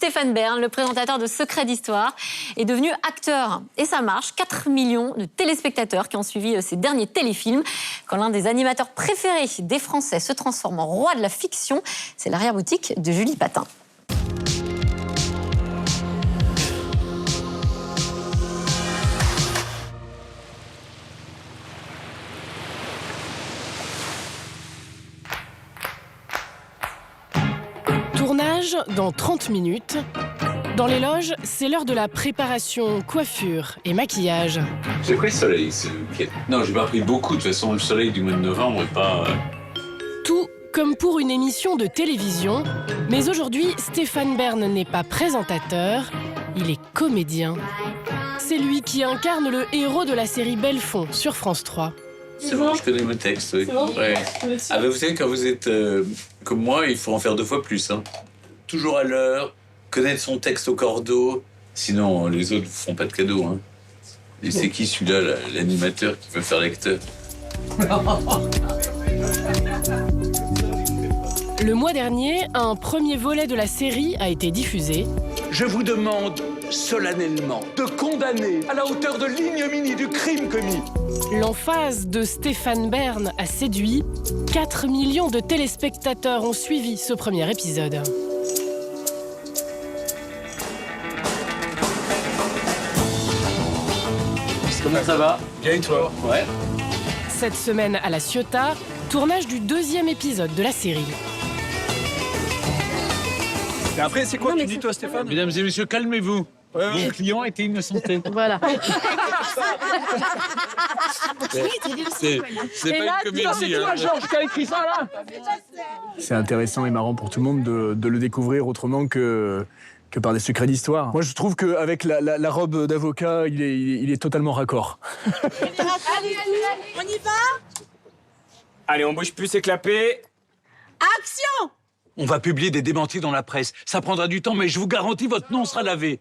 Stéphane Bern, le présentateur de Secrets d'Histoire, est devenu acteur. Et ça marche, 4 millions de téléspectateurs qui ont suivi ces derniers téléfilms. Quand l'un des animateurs préférés des Français se transforme en roi de la fiction, c'est l'arrière-boutique de Julie Patin. Tournage dans 30 minutes. Dans les loges, c'est l'heure de la préparation coiffure et maquillage. J'ai pris le soleil ce week-end. Non, j'ai pas pris beaucoup. De toute façon, le soleil du mois de novembre est pas... Tout comme pour une émission de télévision. Mais aujourd'hui, Stéphane Bern n'est pas présentateur, il est comédien. C'est lui qui incarne le héros de la série Belfond sur France 3. C'est bon, je connais mes textes. Oui. C'est bon Ouais. Ah ben vous savez, quand vous êtes comme moi, il faut en faire 2 fois plus. Hein. Toujours à l'heure, connaître son texte au cordeau. Sinon, les autres ne font pas de cadeaux. Hein. Et c'est qui celui-là, l'animateur qui veut faire l'acteur? Le mois dernier, un premier volet de la série a été diffusé. Je vous demande solennellement de condamner à la hauteur de l'ignominie du crime commis. L'emphase de Stéphane Bern a séduit. 4 millions de téléspectateurs ont suivi ce premier épisode. Comment ça va? Bien et toi? Ouais. Cette semaine à La Ciotat, tournage du 2e épisode de la série. Et après, c'est quoi que tu dis, toi, Stéphane? Mesdames et messieurs, calmez-vous. Mon client a été innocenté. Voilà. C'est pas une comédie. Hein. Georges, qui a écrit ça, là? C'est intéressant et marrant pour tout le monde de le découvrir autrement que par des secrets d'histoire. Moi, je trouve qu'avec la robe d'avocat, il est totalement raccord. Allez, on y va? Allez, on bouge plus, c'est clapé. Action! On va publier des démentis dans la presse. Ça prendra du temps, mais je vous garantis, votre nom sera lavé.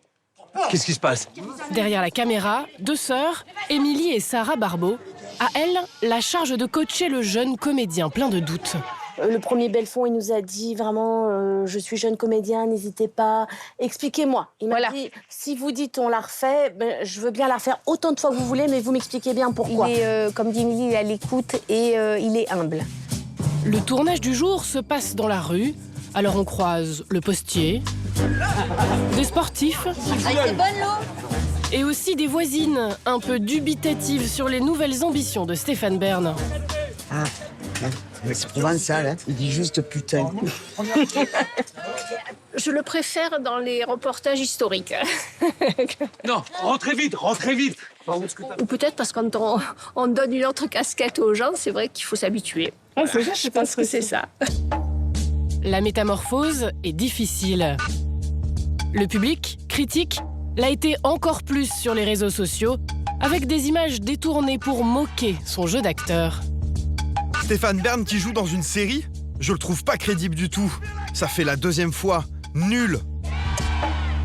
Qu'est-ce qui se passe? Derrière la caméra, 2 sœurs, Émilie et Sarah Barbeau. À elles, la charge de coacher le jeune comédien plein de doutes. Le premier Belfond, il nous a dit vraiment je suis jeune comédien, n'hésitez pas, expliquez-moi. Il m'a dit, si vous dites on la refait, je veux bien la refaire autant de fois que vous voulez, mais vous m'expliquez bien pourquoi. Il est, comme dit Émilie, il est à l'écoute et il est humble. Le tournage du jour se passe dans la rue. Alors on croise le postier, des sportifs et aussi des voisines un peu dubitatives sur les nouvelles ambitions de Stéphane Bern. Ah, c'est provençal, hein. Il dit juste putain. Je le préfère dans les reportages historiques. Non, rentrez vite, rentrez vite. Ou peut-être parce que quand on donne une autre casquette aux gens, c'est vrai qu'il faut s'habituer. Je pense que c'est ça. La métamorphose est difficile. Le public, critique, l'a été encore plus sur les réseaux sociaux, avec des images détournées pour moquer son jeu d'acteur. Stéphane Bern qui joue dans une série, je le trouve pas crédible du tout. Ça fait la 2e fois. Nul.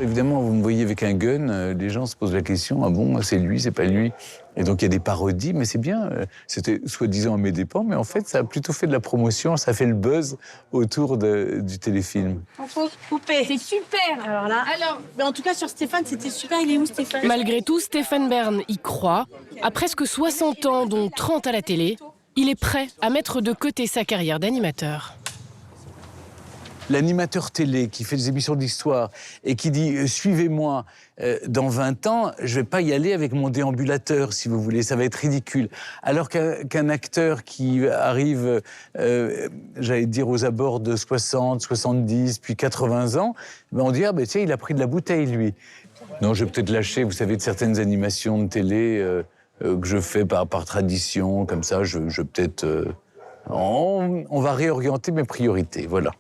Évidemment, vous me voyez avec un gun, les gens se posent la question, ah bon, c'est lui, c'est pas lui. Et donc il y a des parodies, mais c'est bien. C'était soi-disant à mes dépens, mais en fait, ça a plutôt fait de la promotion, ça fait le buzz autour du téléfilm. On faut couper. C'est super. Alors là. Mais en tout cas, sur Stéphane, c'était super. Il est où, Stéphane? Malgré tout, Stéphane Bern y croit. À presque 60 ans, dont 30 à la télé, il est prêt à mettre de côté sa carrière d'animateur. L'animateur télé qui fait des émissions d'histoire et qui dit « suivez-moi dans 20 ans », je vais pas y aller avec mon déambulateur, si vous voulez, ça va être ridicule. Alors qu'un acteur qui arrive, j'allais dire, aux abords de 60, 70, puis 80 ans, ben on dit « ah ben tiens, il a pris de la bouteille, lui ». Non, je vais peut-être lâcher, vous savez, de certaines animations de télé que je fais par tradition, comme ça, je peut-être... on va réorienter mes priorités, voilà.